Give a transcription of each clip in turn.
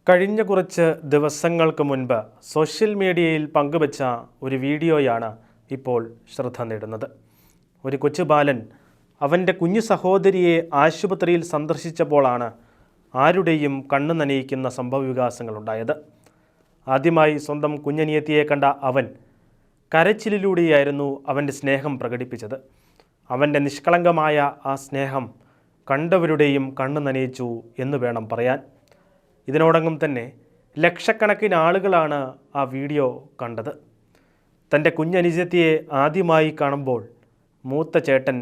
കഴിഞ്ഞ കുറച്ച് ദിവസങ്ങൾക്ക് മുൻപ് സോഷ്യൽ മീഡിയയിൽ പങ്കുവച്ച ഒരു വീഡിയോയാണ് ഇപ്പോൾ ശ്രദ്ധ നേടുന്നത്. ഒരു കൊച്ചു ബാലൻ അവൻ്റെ കുഞ്ഞു സഹോദരിയെ ആശുപത്രിയിൽ സന്ദർശിച്ചപ്പോഴാണ് ആരുടെയും കണ്ണു നനയിക്കുന്ന സംഭവവികാസങ്ങളുണ്ടായത്. ആദ്യമായി സ്വന്തം കുഞ്ഞനിയത്തിയെ കണ്ട അവൻ കരച്ചിലിലൂടെയായിരുന്നു അവൻ്റെ സ്നേഹം പ്രകടിപ്പിച്ചത്. അവൻ്റെ നിഷ്കളങ്കമായ ആ സ്നേഹം കണ്ടവരുടെയും കണ്ണു നനയിച്ചു എന്ന് വേണം പറയാൻ. ഇതിനോടകം തന്നെ ലക്ഷക്കണക്കിന് ആളുകളാണ് ആ വീഡിയോ കണ്ടത്. തൻ്റെ കുഞ്ഞനുജത്തിയെ ആദ്യമായി കാണുമ്പോൾ മൂത്ത ചേട്ടൻ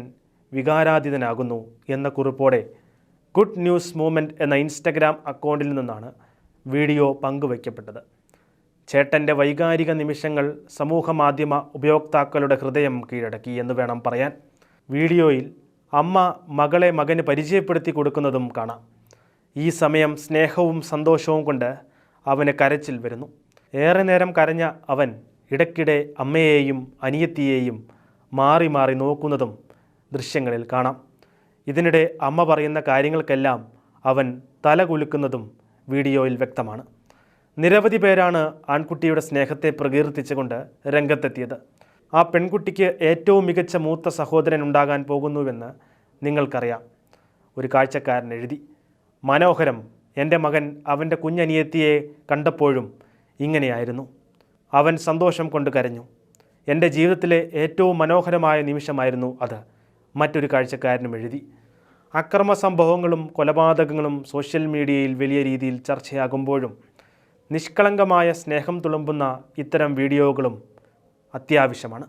വികാരാധീനനാകുന്നു എന്ന കുറിപ്പോടെ ഗുഡ് ന്യൂസ് മൂവ്മെൻറ്റ് എന്ന ഇൻസ്റ്റഗ്രാം അക്കൗണ്ടിൽ നിന്നാണ് വീഡിയോ പങ്കുവയ്ക്കപ്പെട്ടത്. ചേട്ടൻ്റെ വൈകാരിക നിമിഷങ്ങൾ സമൂഹമാധ്യമ ഉപയോക്താക്കളുടെ ഹൃദയം കീഴടക്കി എന്ന് വേണം പറയാൻ. വീഡിയോയിൽ അമ്മ മകളെ മകന് പരിചയപ്പെടുത്തി കൊടുക്കുന്നതും കാണാം. ഈ സമയം സ്നേഹവും സന്തോഷവും കൊണ്ട് അവന് കരച്ചിൽ വരുന്നു. ഏറെ നേരം കരഞ്ഞ അവൻ ഇടയ്ക്കിടെ അമ്മയെയും അനിയത്തിയെയും മാറി മാറി നോക്കുന്നതും ദൃശ്യങ്ങളിൽ കാണാം. ഇതിനിടെ അമ്മ പറയുന്ന കാര്യങ്ങൾക്കെല്ലാം അവൻ തല കുലുക്കുന്നതും വീഡിയോയിൽ വ്യക്തമാണ്. നിരവധി പേരാണ് ആൺകുട്ടിയുടെ സ്നേഹത്തെ പ്രകീർത്തിച്ചുകൊണ്ട് രംഗത്തെത്തിയത്. ആ പെൺകുട്ടിക്ക് ഏറ്റവും മികച്ച മൂത്ത സഹോദരൻ ഉണ്ടാകാൻ പോകുന്നുവെന്ന് നിങ്ങൾക്കറിയാം. ഒരു കാഴ്ചക്കാരൻ എഴുതി, മനോഹരം, എൻ്റെ മകൻ അവൻ്റെ കുഞ്ഞനിയത്തിയെ കണ്ടപ്പോഴും ഇങ്ങനെയായിരുന്നു. അവൻ സന്തോഷം കൊണ്ട് കരഞ്ഞു. എൻ്റെ ജീവിതത്തിലെ ഏറ്റവും മനോഹരമായ നിമിഷമായിരുന്നു അത്, മറ്റൊരു കാഴ്ചക്കാരനും എഴുതി. അക്രമ സംഭവങ്ങളും കൊലപാതകങ്ങളും സോഷ്യൽ മീഡിയയിൽ വലിയ രീതിയിൽ ചർച്ചയാകുമ്പോഴും നിഷ്കളങ്കമായ സ്നേഹം തുളുമ്പുന്ന ഇത്തരം വീഡിയോകളും അത്യാവശ്യമാണ്.